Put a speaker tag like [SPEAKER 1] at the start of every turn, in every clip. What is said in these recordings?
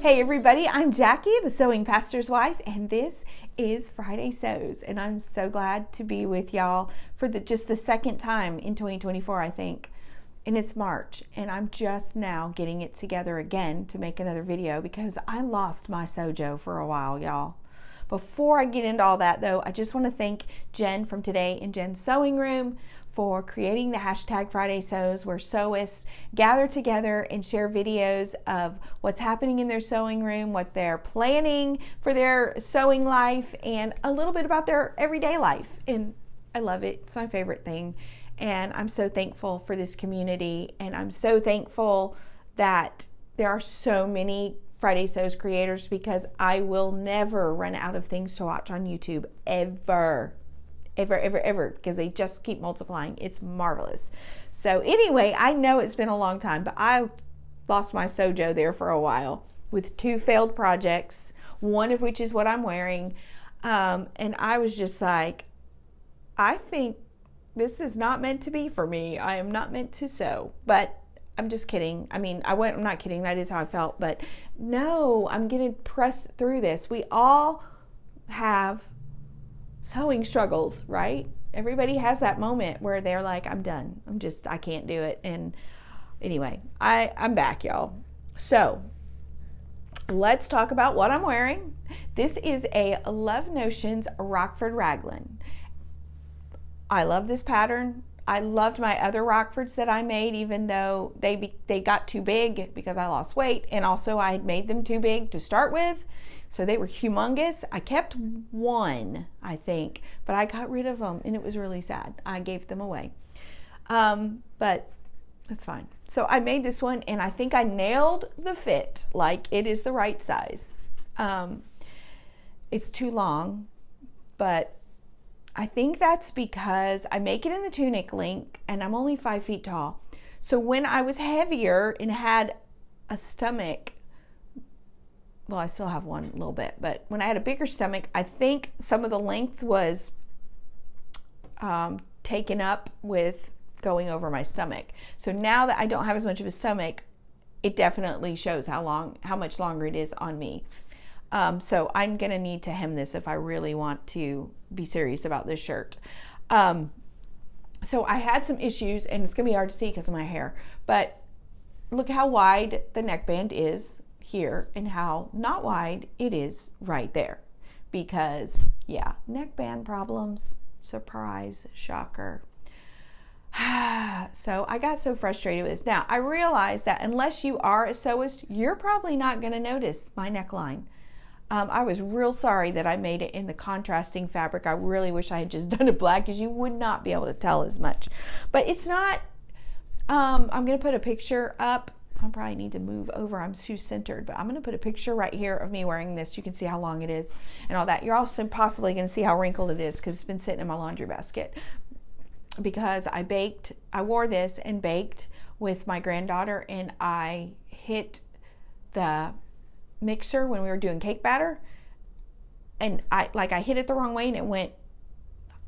[SPEAKER 1] Hey everybody, I'm Jackie, the Sewing Pastor's Wife, and this is Friday Sews, and I'm so glad to be with y'all for just the second time in 2024, I think. And it's March, and I'm just now getting it together again to make another video because I lost my sewjo for a while, y'all. Before I get into all that though, I just want to thank Jen from Today in Jen's Sewing Room for creating the hashtag Friday Sews, where sewists gather together and share videos of what's happening in their sewing room, what they're planning for their sewing life, and a little bit about their everyday life. And I love it. It's my favorite thing. And I'm so thankful for this community. And I'm so thankful that there are so many Friday Sews creators, because I will never run out of things to watch on YouTube, ever, because they just keep multiplying. It's marvelous. So anyway, I know it's been a long time, but I lost my sewjo there for a while with 2 failed projects, one of which is what I'm wearing. And I was just like, I think this is not meant to be for me. I am not meant to sew. But I'm just kidding. I mean, I'm not kidding. That is how I felt. But no, I'm going to press through this. We all have sewing struggles, right? Everybody has that moment where they're like, I'm done. I can't do it. And anyway, I'm back, y'all. So let's talk about what I'm wearing. This is a Love Notions Rockford raglan. I love this pattern. I loved my other Rockfords that I made, even though they got too big because I lost weight, and also I had made them too big to start with. So they were humongous. I kept one, I think, but I got rid of them and it was really sad. I gave them away. But that's fine. So I made this one and I think I nailed the fit. Like, it is the right size. It's too long, but I think that's because I make it in the tunic length and I'm only 5 feet tall. So when I was heavier and had a stomach, well, I still have one a little bit, but when I had a bigger stomach, I think some of the length was taken up with going over my stomach. So now that I don't have as much of a stomach, it definitely shows how much longer it is on me. So I'm gonna need to hem this if I really want to be serious about this shirt. So I had some issues, and it's gonna be hard to see because of my hair, but look how wide the neckband is here and how not wide it is right there, because yeah, neckband problems, surprise, shocker. So I got so frustrated with this. Now I realize that unless you are a sewist, you're probably not going to notice my neckline. I was real sorry that I made it in the contrasting fabric. I really wish I had just done it black, because you would not be able to tell as much, but it's not. I'm going to put a picture up. I probably need to move over. I'm too centered, but I'm going to put a picture right here of me wearing this. You can see how long it is and all that. You're also possibly going to see how wrinkled it is because it's been sitting in my laundry basket, because I wore this and baked with my granddaughter, and I hit the mixer when we were doing cake batter, and I hit it the wrong way and it went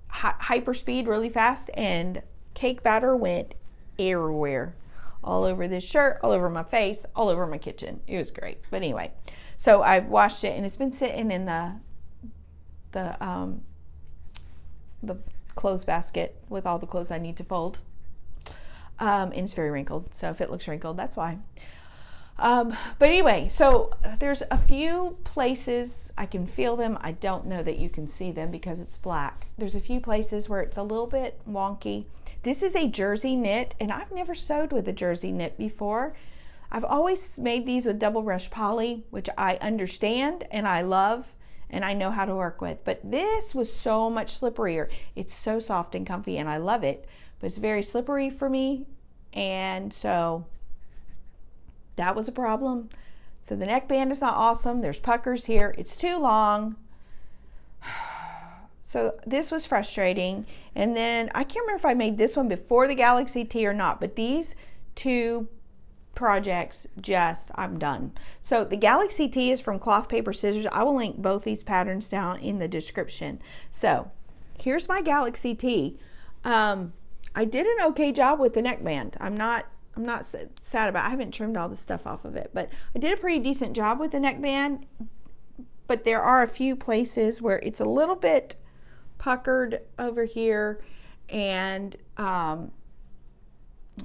[SPEAKER 1] hyper speed really fast, and cake batter went everywhere. All over this shirt, all over my face, all over my kitchen. It was great. But anyway, so I washed it and it's been sitting in the clothes basket with all the clothes I need to fold. And it's very wrinkled. So if it looks wrinkled, that's why. But anyway, so there's a few places I can feel them. I don't know that you can see them because it's black. There's a few places where it's a little bit wonky. This is a jersey knit, and I've never sewed with a jersey knit before. I've always made these with double rush poly, which I understand and I love and I know how to work with. But this was so much slipperier. It's so soft and comfy and I love it, but it's very slippery for me. And so that was a problem. So the neckband is not awesome. There's puckers here. It's too long. So this was frustrating. And then I can't remember if I made this one before the Galaxy Tee or not, but these 2 projects, I'm done. So the Galaxy Tee is from Cloth Paper Scissors. I will link both these patterns down in the description. So here's my Galaxy Tee. I did an okay job with the neckband. I'm not I'm not sad about it. I haven't trimmed all the stuff off of it, but I did a pretty decent job with the neckband. But there are a few places where it's a little bit puckered over here, and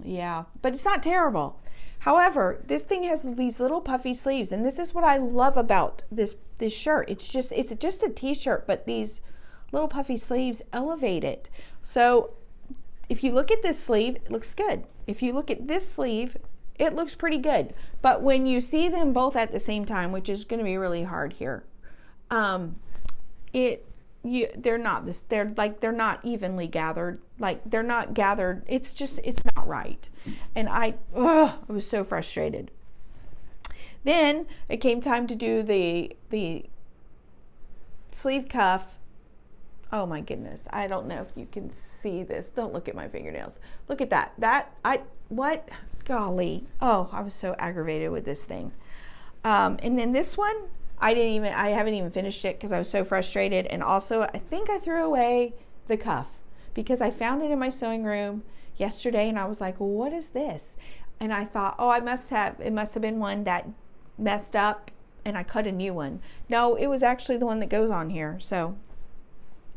[SPEAKER 1] yeah, but it's not terrible. However, this thing has these little puffy sleeves, and this is what I love about this shirt. It's just a t-shirt, but these little puffy sleeves elevate it. So if you look at this sleeve, it looks good. If you look at this sleeve, it looks pretty good. But when you see them both at the same time, which is going to be really hard here, they're not evenly gathered. Like, they're not gathered. It's not right. And I was so frustrated. Then it came time to do the sleeve cuff. Oh my goodness. I don't know if you can see this. Don't look at my fingernails. Look at that. What? Golly. Oh, I was so aggravated with this thing. And then this one, I haven't even finished it because I was so frustrated. And also, I think I threw away the cuff because I found it in my sewing room yesterday, and I was like, well, what is this? And I thought, oh, it must have been one that messed up, and I cut a new one. No, it was actually the one that goes on here. So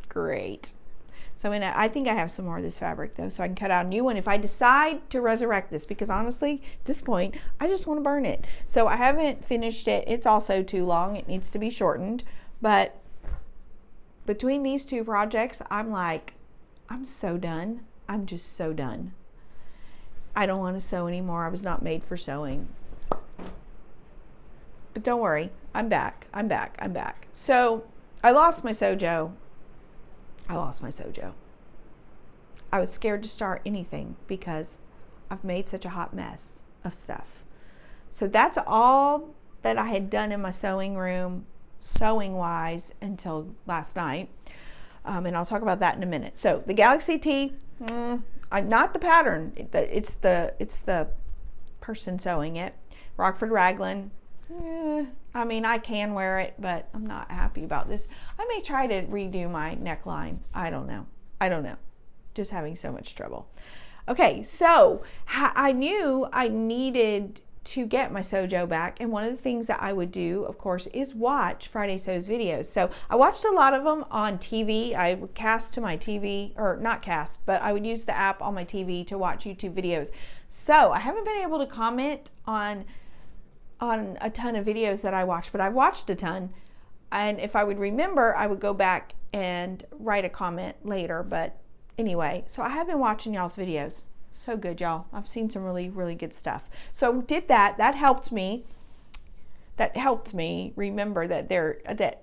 [SPEAKER 1] great. So I think I have some more of this fabric though, so I can cut out a new one if I decide to resurrect this, because honestly, at this point, I just want to burn it. So I haven't finished it. It's also too long. It needs to be shortened. But between these two projects, I'm so done. I'm just so done. I don't want to sew anymore. I was not made for sewing. But don't worry, I'm back. So I lost my sewjo. I was scared to start anything because I've made such a hot mess of stuff. So that's all that I had done in my sewing room, sewing wise, until last night. And I'll talk about that in a minute. So the Galaxy Tee, I'm not the pattern. It's the person sewing it. Rockford Raglan. I mean, I can wear it, but I'm not happy about this. I may try to redo my neckline. I don't know. Just having so much trouble. Okay, so I knew I needed to get my sewjo back, and one of the things that I would do, of course, is watch Friday Sews videos. So I watched a lot of them on TV. I would cast to my TV, or not cast, but I would use the app on my TV to watch YouTube videos. So I haven't been able to comment on a ton of videos that I watched, but I've watched a ton. And if I would remember, I would go back and write a comment later. But anyway, so I have been watching y'all's videos. So good, y'all. I've seen some really, really good stuff. So did that. That helped me. Remember that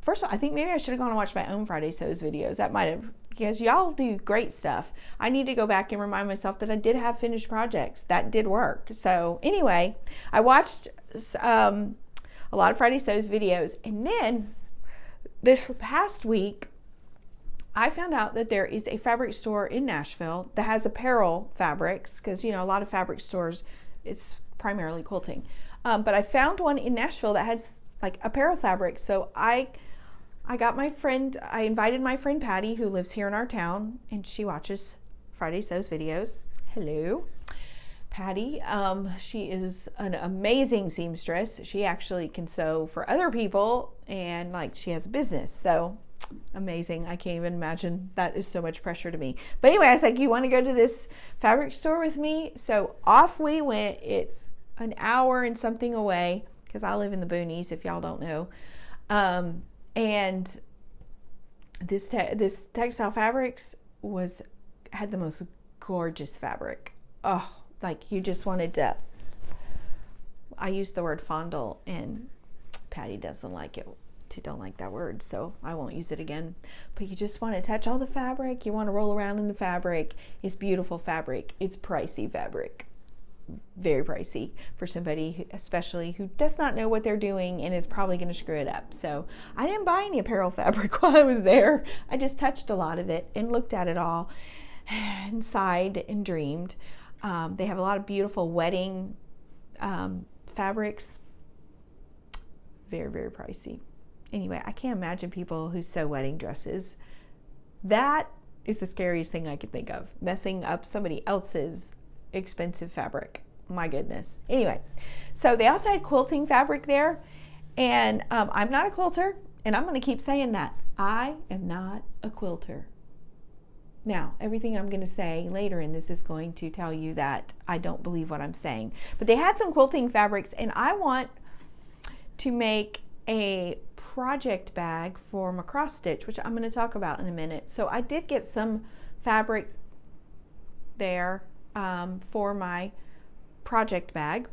[SPEAKER 1] first of all, I think maybe I should have gone and watched my own Friday Sews videos. That might have, because y'all do great stuff. I need to go back and remind myself that I did have finished projects. That did work. So anyway, I watched a lot of Friday Sews videos. And then this past week, I found out that there is a fabric store in Nashville that has apparel fabrics, because, a lot of fabric stores, it's primarily quilting. But I found one in Nashville that has like apparel fabric. So I invited my friend Patty, who lives here in our town, and she watches Friday Sews videos. Hello, Patty. She is an amazing seamstress. She actually can sew for other people, and she has a business. So amazing. I can't even imagine. That is so much pressure to me. But anyway, I was like, you want to go to this fabric store with me? So off we went. It's an hour and something away, because I live in the boonies, if y'all don't know. And this textile fabrics had the most gorgeous fabric. Oh, you just wanted to. I used the word fondle, and Patty doesn't like it. She don't like that word, so I won't use it again. But you just want to touch all the fabric. You want to roll around in the fabric. It's beautiful fabric. It's pricey fabric. Very pricey for somebody especially who does not know what they're doing and is probably going to screw it up. So I didn't buy any apparel fabric while I was there. I just touched a lot of it and looked at it all and sighed and dreamed. They have a lot of beautiful wedding fabrics. Very, very pricey. Anyway, I can't imagine people who sew wedding dresses. That is the scariest thing I could think of. Messing up somebody else's expensive fabric. My goodness. Anyway, so they also had quilting fabric there, and I'm not a quilter, and I'm going to keep saying that. I am not a quilter. Now, everything I'm going to say later in this is going to tell you that I don't believe what I'm saying. But they had some quilting fabrics, and I want to make a project bag for my cross stitch, which I'm going to talk about in a minute. So I did get some fabric there for my project bag.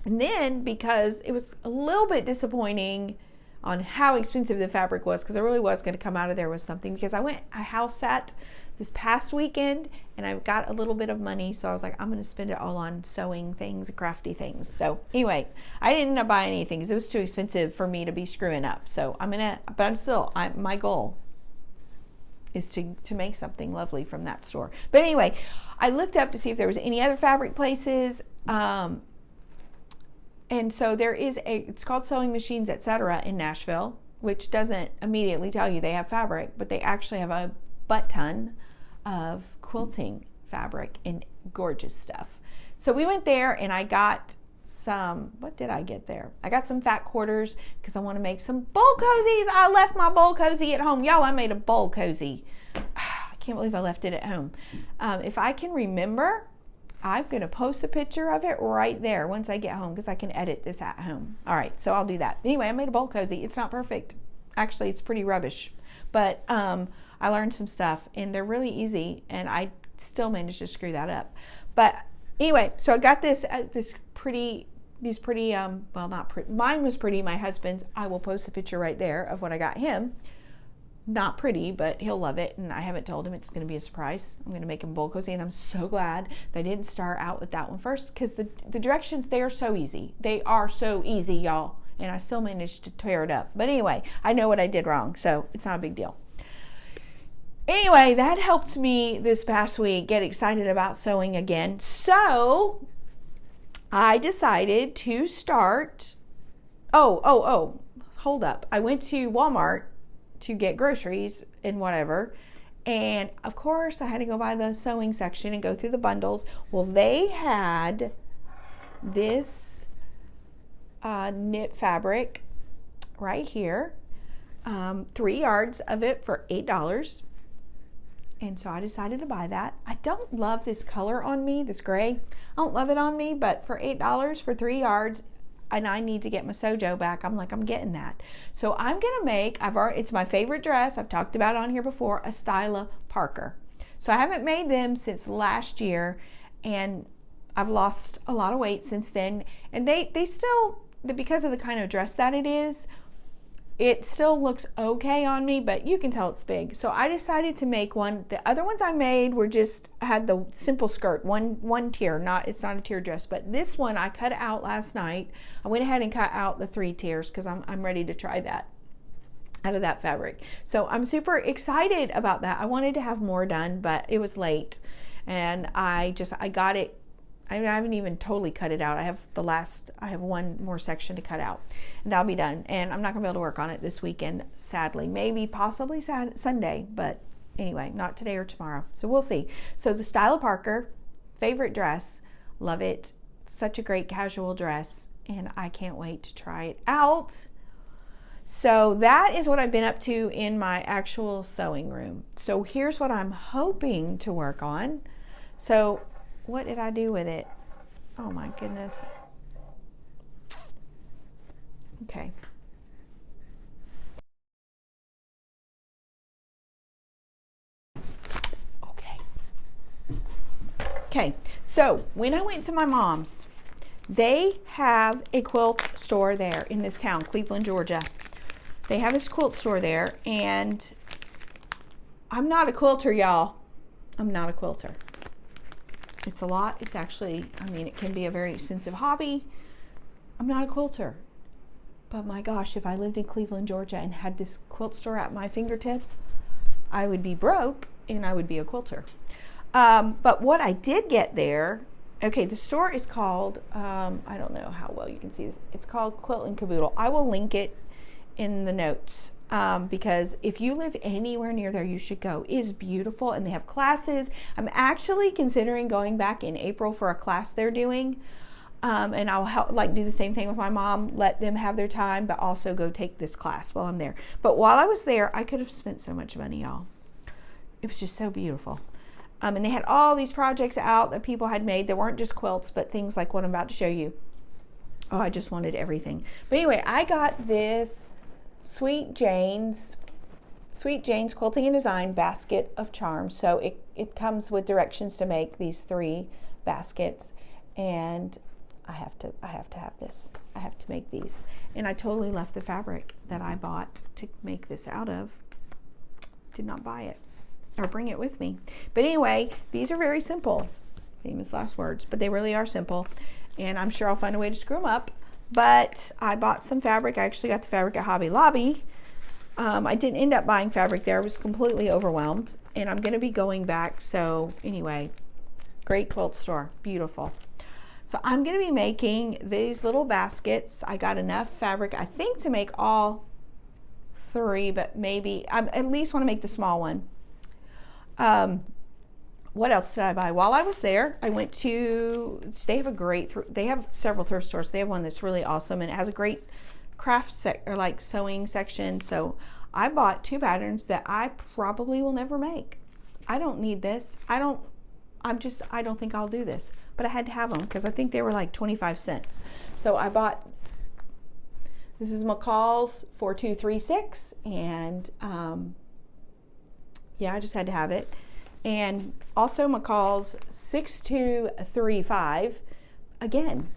[SPEAKER 1] And then, because it was a little bit disappointing on how expensive the fabric was, because I really was going to come out of there with something, because I house sat this past weekend and I got a little bit of money, so I was like, I'm going to spend it all on sewing things, crafty things. So anyway, I didn't end up buying anything because it was too expensive for me to be screwing up. So my goal is to make something lovely from that store. But anyway, I looked up to see if there was any other fabric places. And so there is it's called Sewing Machines, Etc. in Nashville, which doesn't immediately tell you they have fabric, but they actually have a butt ton of quilting fabric and gorgeous stuff. So we went there and I got some, what did I get there? I got some fat quarters because I want to make some bowl cozies. I left my bowl cozy at home. Y'all, I made a bowl cozy. I can't believe I left it at home. If I can remember, I'm going to post a picture of it right there once I get home, because I can edit this at home. All right, so I'll do that. Anyway, I made a bowl cozy. It's not perfect. Actually, it's pretty rubbish. But I learned some stuff, and they're really easy, and I still managed to screw that up. But anyway, so I got these pretty, well, not pretty. Mine was pretty. My husband's, I will post a picture right there of what I got him. Not pretty, but he'll love it, and I haven't told him. It's going to be a surprise. I'm going to make him bowl cozy, and I'm so glad that I didn't start out with that one first, because the directions, they are so easy. They are so easy, y'all, and I still managed to tear it up. But anyway, I know what I did wrong, so it's not a big deal. Anyway, that helped me this past week get excited about sewing again. So I decided to start. Hold up. I went to Walmart to get groceries and whatever, and of course I had to go by the sewing section and go through the bundles. Well, they had this knit fabric right here, 3 yards of it for $8, and so I decided to buy that. I don't love this color on me, this gray. I don't love it on me, but for $8 for 3 yards, and I need to get my sewjo back, I'm like, I'm getting that. So I'm gonna make, it's my favorite dress, I've talked about it on here before, a Styla Parker. So I haven't made them since last year, and I've lost a lot of weight since then, and they still, because of the kind of dress that it still looks okay on me, but you can tell it's big. So I decided to make one. The other ones I made were had the simple skirt, one tier, it's not a tier dress, but this one I cut out last night. I went ahead and cut out the 3 tiers because I'm ready to try that out of that fabric. So I'm super excited about that. I wanted to have more done, but it was late, and I got it. I haven't even totally cut it out. I have one more section to cut out, and that'll be done. And I'm not gonna be able to work on it this weekend, sadly. Maybe, possibly Sunday, but anyway, not today or tomorrow. So we'll see. So the Styla Parker, favorite dress, love it. Such a great casual dress, and I can't wait to try it out. So that is what I've been up to in my actual sewing room. So here's what I'm hoping to work on. So what did I do with it? Oh my goodness. Okay. Okay, so when I went to my mom's, they have a quilt store there in this town, Cleveland, Georgia. They have this quilt store there, and I'm not a quilter, y'all. I'm not a quilter. It's a lot. It's actually, it can be a very expensive hobby. I'm not a quilter. But my gosh, if I lived in Cleveland, Georgia and had this quilt store at my fingertips, I would be broke and I would be a quilter. But what I did get there, okay, the store is called, I don't know how well you can see this. It's called Quilt and Caboodle. I will link it in the notes because if you live anywhere near there, you should go. It is beautiful, and they have classes. I'm actually considering going back in April for a class they're doing, and I'll help, like, do the same thing with my mom, let them have their time, but also go take this class while I'm there. But while I was there, I could have spent so much money, y'all. It was just so beautiful. And they had all these projects out that people had made. They weren't just quilts, but things like what I'm about to show you. Oh, I just wanted everything. But anyway, I got this Sweet Jane's Quilting and Design Basket of Charms. So it comes with directions to make these 3 baskets, and I have to have this. I have to make these. And I totally left the fabric that I bought to make this out of. Did not buy it or bring it with me. But anyway, these are very simple. Famous last words, but they really are simple. And I'm sure I'll find a way to screw them up. But I bought some fabric. I actually got the fabric at Hobby Lobby. I didn't end up buying fabric there. I was completely overwhelmed. And I'm going to be going back. So anyway, great quilt store. Beautiful. So I'm going to be making these little baskets. I got enough fabric, I think, to make all 3, but maybe I at least want to make the small one. What else did I buy? While I was there, I went to, they have several thrift stores. They have one that's really awesome, and it has a great craft or like sewing section. So I bought 2 patterns that I probably will never make. I don't need this. I don't think I'll do this, but I had to have them because I think they were like 25 cents. So I bought, this is McCall's 4236, and yeah, I just had to have it. And also McCall's 6235. Again,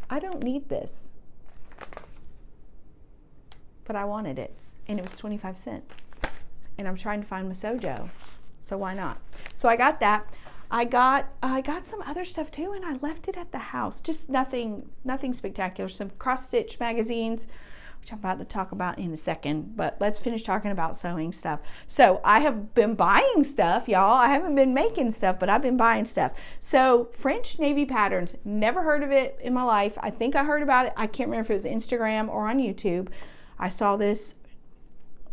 [SPEAKER 1] I don't need this, but I wanted it, and it was 25 cents. And I'm trying to find my sewjo, so why not? So I got that. I got some other stuff too, and I left it at the house. Just nothing spectacular. Some cross stitch magazines, which I'm about to talk about in a second, but let's finish talking about sewing stuff. So I have been buying stuff, y'all. I haven't been making stuff, but I've been buying stuff. So French Navy Patterns, never heard of it in my life. I think I heard about it. I can't remember if it was Instagram or on YouTube. I saw this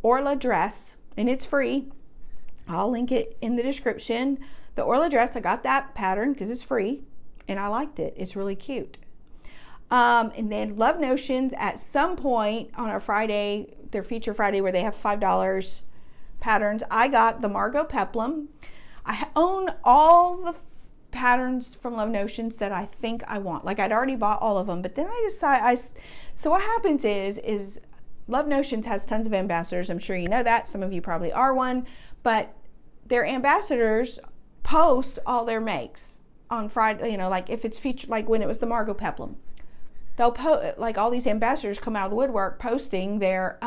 [SPEAKER 1] Orla dress, and it's free. I'll link it in the description. The Orla dress, I got that pattern because it's free, and I liked it. It's really cute. And then Love Notions, at some point on our Friday, their feature Friday, where they have $5 patterns, I got the Margot Peplum. I own all the patterns from Love Notions that I think I want. Like, I'd already bought all of them, but then I decided, so what happens is Love Notions has tons of ambassadors. I'm sure you know that. Some of you probably are one, but their ambassadors post all their makes on Friday. You know, like if it's featured, like when it was the Margot Peplum, they'll post, like, all these ambassadors come out of the woodwork posting their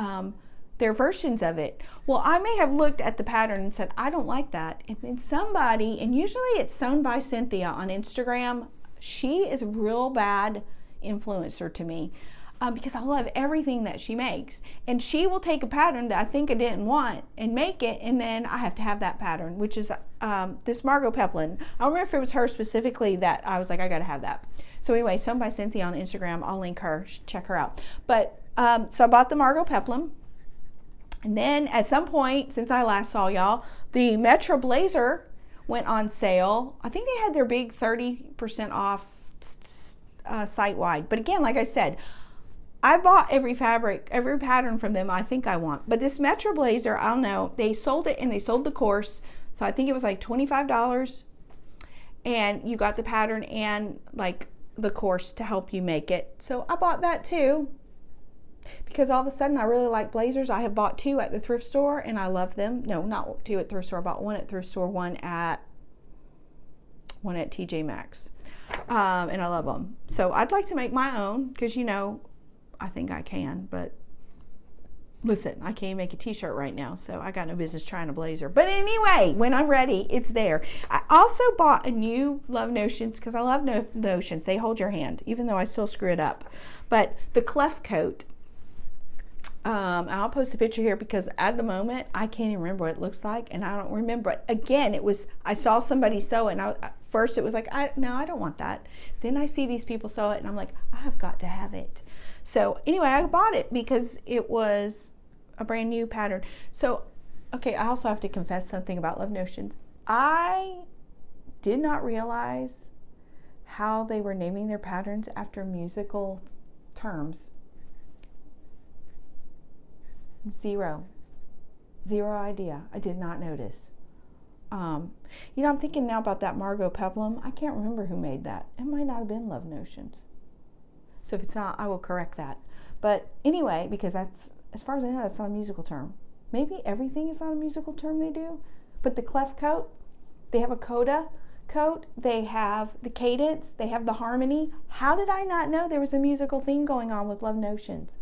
[SPEAKER 1] versions of it. Well, I may have looked at the pattern and said, I don't like that. And then somebody, and usually it's sewn by Cynthia on Instagram. She is a real bad influencer to me. Because I love everything that she makes, and she will take a pattern that I think I didn't want and make it, and then I have to have that pattern, which is this Margot Peplum. I don't remember if it was her specifically that I was like, I gotta have that. So anyway, sewn by Cynthia on Instagram. I'll link her, check her out. But so I bought the Margot Peplum, and then at some point since I last saw y'all, the Metro Blazer went on sale. I think they had their big 30% off site-wide, but again, like I said, I bought every pattern from them I think I want. But this Metro Blazer, I don't know, they sold it, and they sold the course. So I think it was like $25. And you got the pattern and like the course to help you make it. So I bought that too, because all of a sudden I really like blazers. I have bought 2 at the thrift store, and I love them. No, not 2 at thrift store. I bought 1 at thrift store, one at TJ Maxx. And I love them. So I'd like to make my own, because, you know, I think I can, but listen, I can't make a t-shirt right now, so I got no business trying a blazer. But anyway, when I'm ready, it's there. I also bought a new Love Notions, because I love Notions. They hold your hand, even though I still screw it up. But the clef coat, I'll post a picture here, because at the moment I can't even remember what it looks like, and I don't remember it. Again, it was, I saw somebody sew it, and first it was like, no, I don't want that. Then I see these people sew it, and I'm like, I have got to have it. So anyway, I bought it because it was a brand new pattern. So, okay, I also have to confess something about Love Notions. I did not realize how they were naming their patterns after musical terms. Zero idea. I did not notice. I'm thinking now about that Margot Peplum. I can't remember who made that. It might not have been Love Notions. So if it's not, I will correct that. But anyway, because that's, as far as I know, that's not a musical term. Maybe everything is not a musical term they do. But the clef coat, they have a coda coat, they have the cadence, they have the harmony. How did I not know there was a musical theme going on with Love Notions?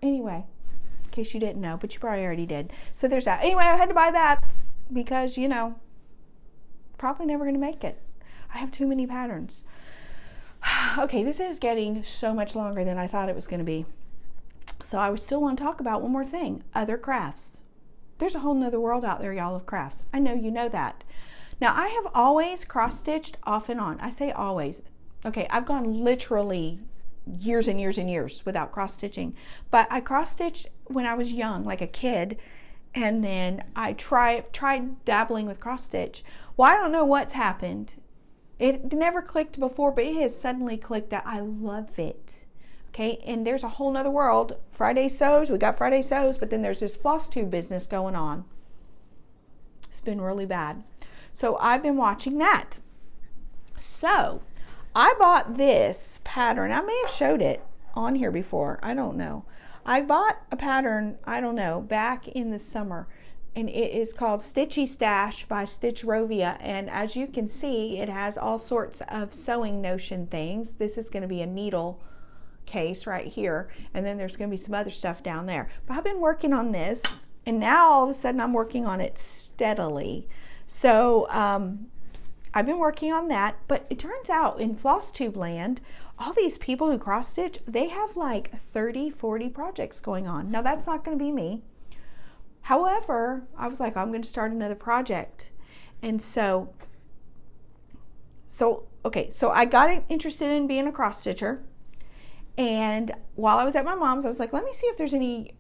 [SPEAKER 1] Anyway, in case you didn't know, but you probably already did. So there's that. Anyway, I had to buy that because, probably never going to make it. I have too many patterns. Okay, this is getting so much longer than I thought it was going to be. So I would still want to talk about one more thing, other crafts. There's a whole nother world out there, y'all, of crafts. I know you know that. Now, I have always cross-stitched off and on. I say always. Okay, I've gone literally years and years and years without cross-stitching. But I cross-stitched when I was young, like a kid. And then I tried dabbling with cross-stitch. Well, I don't know what's happened. It never clicked before, but it has suddenly clicked that I love it. Okay, and there's a whole nother world. Friday sews, we got Friday sews, but then there's this floss tube business going on. It's been really bad. So I've been watching that. So I bought this pattern. I may have showed it on here before. I don't know. I bought a pattern, back in the summer. And it is called Stitchy Stash by Stitch Rovia. And as you can see, it has all sorts of sewing notion things. This is going to be a needle case right here. And then there's going to be some other stuff down there. But I've been working on this. And now all of a sudden I'm working on it steadily. So I've been working on that. But it turns out in floss tube land, all these people who cross stitch, they have like 30, 40 projects going on. Now that's not going to be me. However, I was like, I'm going to start another project. And so I got interested in being a cross stitcher. And while I was at my mom's, I was like, let me see if there's any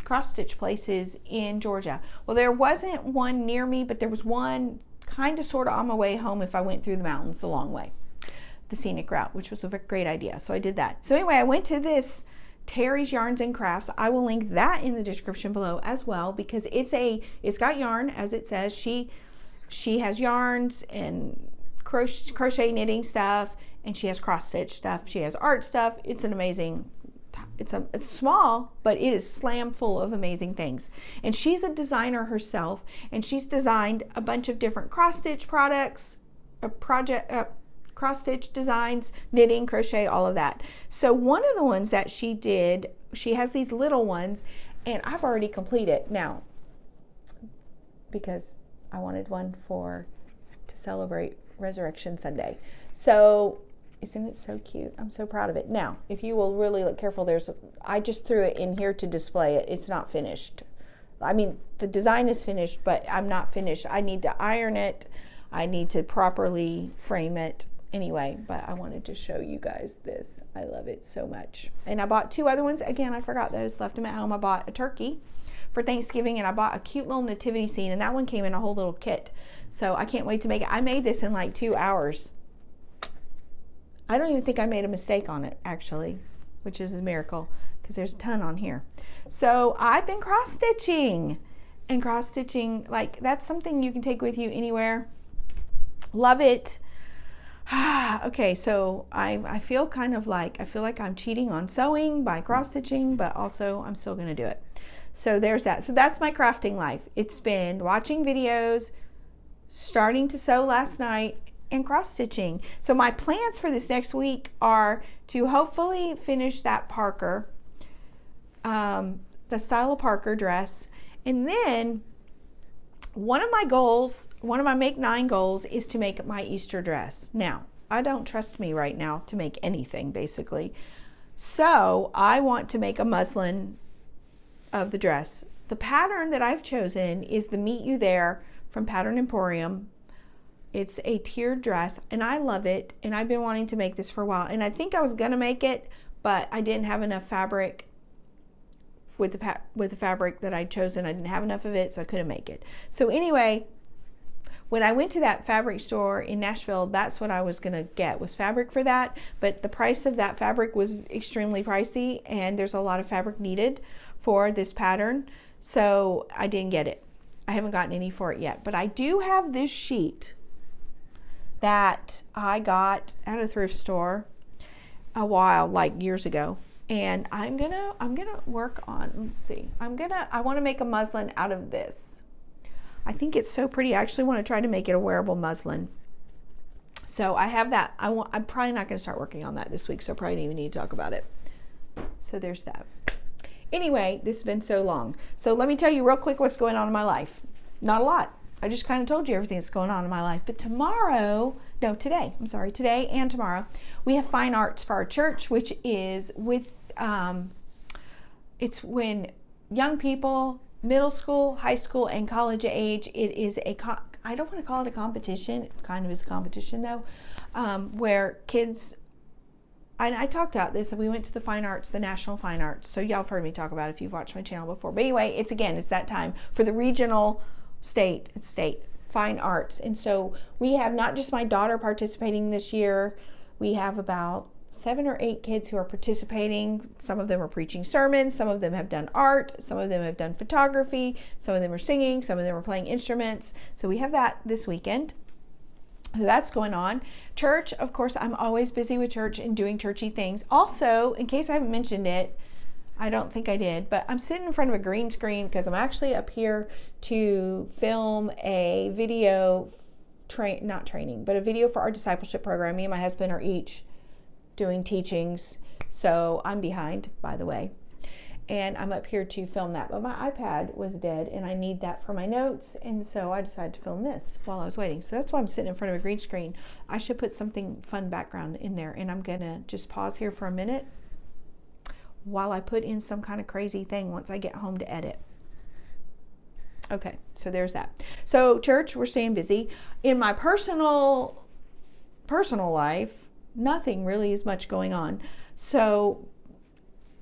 [SPEAKER 1] cross stitch places in Georgia. Well, there wasn't one near me, but there was one kind of sort of on my way home if I went through the mountains the long way, the scenic route, which was a great idea. So I did that. So anyway, I went to this Terry's Yarns and Crafts. I will link that in the description below as well, because it's got yarn, as it says. She has yarns and crochet knitting stuff, and she has cross stitch stuff. She has art stuff. It's an amazing, it's small, but it is slam full of amazing things. And she's a designer herself, and she's designed a bunch of different cross stitch products, cross stitch designs, knitting, crochet, all of that. So one of the ones that she did, she has these little ones, and I've already completed now because I wanted one to celebrate Resurrection Sunday. So isn't it so cute? I'm so proud of it. Now, if you will really look careful, I just threw it in here to display it. It's not finished. I mean, the design is finished, but I'm not finished. I need to iron it. I need to properly frame it. Anyway, but I wanted to show you guys this. I love it so much. And I bought two other ones. Again, I forgot those, left them at home. I bought a turkey for Thanksgiving, and I bought a cute little nativity scene, and that one came in a whole little kit. So I can't wait to make it. I made this in like 2 hours. I don't even think I made a mistake on it, actually, which is a miracle because there's a ton on here. So I've been cross-stitching, and cross-stitching, like, that's something you can take with you anywhere. Love it. Okay, so I feel like I'm cheating on sewing by cross-stitching, but also I'm still going to do it. So there's that. So that's my crafting life. It's been watching videos, starting to sew last night, and cross-stitching. So my plans for this next week are to hopefully finish that Parker, the Style of Parker dress, and then one of my Make 9 goals is to make my Easter dress. Now, I don't trust me right now to make anything, basically. So I want to make a muslin of the dress. The pattern that I've chosen is the Meet You There from Pattern Emporium. It's a tiered dress, and I love it, and I've been wanting to make this for a while. And I think I was going to make it, but I didn't have enough fabric with the fabric that I'd chosen. I didn't have enough of it, so I couldn't make it. So anyway, when I went to that fabric store in Nashville, that's what I was going to get, was fabric for that. But the price of that fabric was extremely pricey, and there's a lot of fabric needed for this pattern. So I didn't get it. I haven't gotten any for it yet. But I do have this sheet that I got at a thrift store a while, like years ago. And I'm gonna work on, let's see. I want to make a muslin out of this. I think it's so pretty. I actually want to try to make it a wearable muslin. So I have that. I'm probably not going to start working on that this week, so I probably don't even need to talk about it. So there's that. Anyway, this has been so long. So let me tell you real quick what's going on in my life. Not a lot. I just kind of told you everything that's going on in my life. But today and tomorrow, we have fine arts for our church, which is with, it's when young people, middle school, high school, and college age, it is I don't want to call it a competition. It kind of is a competition though, where kids, I talked about this, and we went to the fine arts, the National Fine Arts. So y'all have heard me talk about it if you've watched my channel before. But anyway, it's that time for the regional state fine arts. And so we have not just my daughter participating this year. We have about 7 or 8 kids who are participating. Some of them are preaching sermons, some of them have done art, some of them have done photography, some of them are singing, some of them are playing instruments. So we have that this weekend. So that's going on. Church, of course, I'm always busy with church and doing churchy things. Also, in case I haven't mentioned it, I don't think I did, but I'm sitting in front of a green screen because I'm actually up here to film a video, a video for our discipleship program. Me and my husband are each doing teachings, so I'm behind, by the way, and I'm up here to film that. But my iPad was dead, and I need that for my notes, and so I decided to film this while I was waiting. So that's why I'm sitting in front of a green screen. I should put something fun background in there, and I'm gonna just pause here for a minute while I put in some kind of crazy thing once I get home to edit. Okay, so there's that. So church, we're staying busy. In my personal life, nothing really is much going on. So,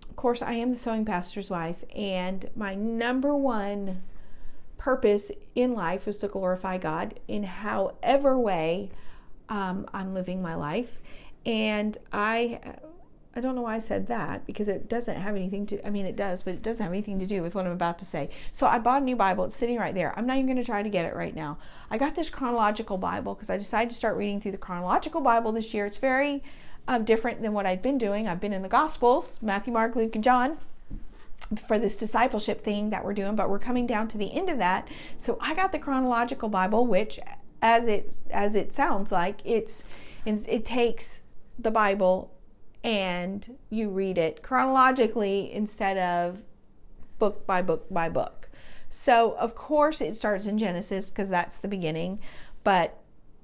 [SPEAKER 1] of course, I am the sewing pastor's wife, and my number one purpose in life is to glorify God in however way I'm living my life. And I don't know why I said that, because it doesn't have anything to, it does, but it doesn't have anything to do with what I'm about to say. So I bought a new Bible. It's sitting right there. I'm not even going to try to get it right now. I got this chronological Bible because I decided to start reading through the chronological Bible this year. It's very different than what I'd been doing. I've been in the Gospels, Matthew, Mark, Luke, and John, for this discipleship thing that we're doing, but we're coming down to the end of that. So I got the chronological Bible, which, as it sounds like, it takes the Bible and you read it chronologically instead of book by book by book. So of course it starts in Genesis because that's the beginning. But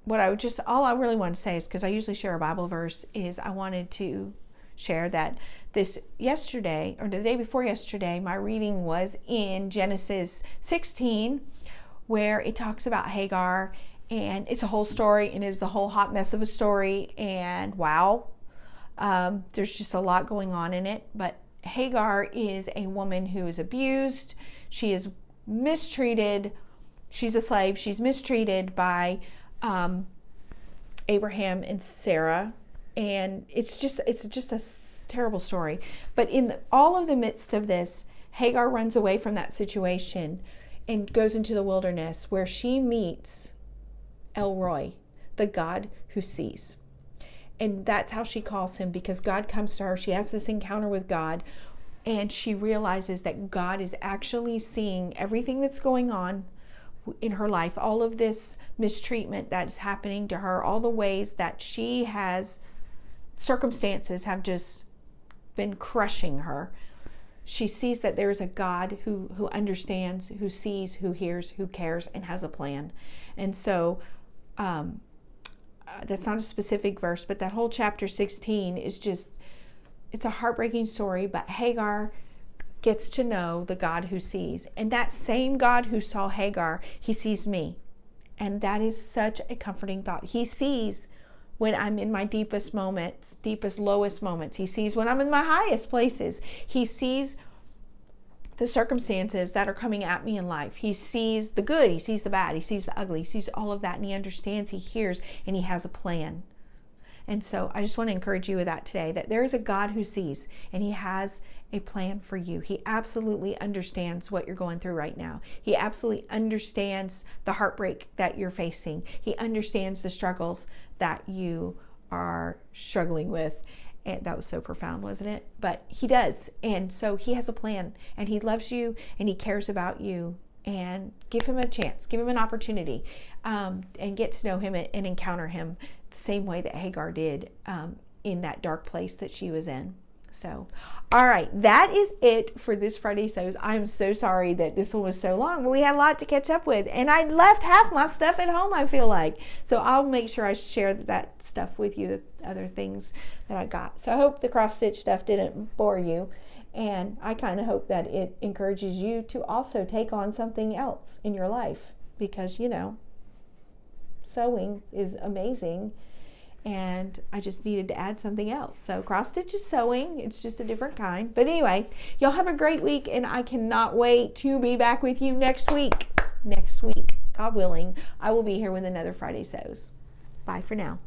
[SPEAKER 1] all I really want to say is, because I usually share a Bible verse, is I wanted to share that this yesterday, or the day before yesterday, my reading was in Genesis 16, where it talks about Hagar, and it's a whole story, and it is a whole hot mess of a story, and wow. There's just a lot going on in it, but Hagar is a woman who is abused. She is mistreated. She's a slave. She's mistreated by Abraham and Sarah, and it's just a terrible story. But in all of the midst of this, Hagar runs away from that situation and goes into the wilderness, where she meets El Roy, the God who sees. And that's how she calls him, because God comes to her. She has this encounter with God, and she realizes that God is actually seeing everything that's going on in her life, all of this mistreatment that is happening to her, all the ways that circumstances have just been crushing her. She sees that there is a God who understands, who sees, who hears, who cares, and has a plan. And so, that's not a specific verse, but that whole chapter 16 is it's a heartbreaking story. But Hagar gets to know the God who sees, and that same God who saw Hagar, he sees me. And that is such a comforting thought. He sees when I'm in my deepest moments, lowest moments. He sees when I'm in my highest places. He sees the circumstances that are coming at me in life. He sees the good, he sees the bad, he sees the ugly, he sees all of that, and he understands, he hears, and he has a plan. And so I just want to encourage you with that today, that there is a God who sees, and he has a plan for you. He absolutely understands what you're going through right now. He absolutely understands the heartbreak that you're facing. He understands the struggles that you are struggling with. And that was so profound, wasn't it? But he does. And so he has a plan, and he loves you, and he cares about you. And give him a chance, give him an opportunity, and get to know him and encounter him the same way that Hagar did in that dark place that she was in. So, all right, that is it for this Friday Sews. I'm so sorry that this one was so long, but we had a lot to catch up with, and I left half my stuff at home, I feel like. So I'll make sure I share that stuff with you, the other things that I got. So I hope the cross stitch stuff didn't bore you, and I kind of hope that it encourages you to also take on something else in your life, because, you know, sewing is amazing. And I just needed to add something else. So cross stitch is sewing. It's just a different kind. But anyway, y'all have a great week, and I cannot wait to be back with you next week. Next week, God willing, I will be here with another Friday Sews. Bye for now.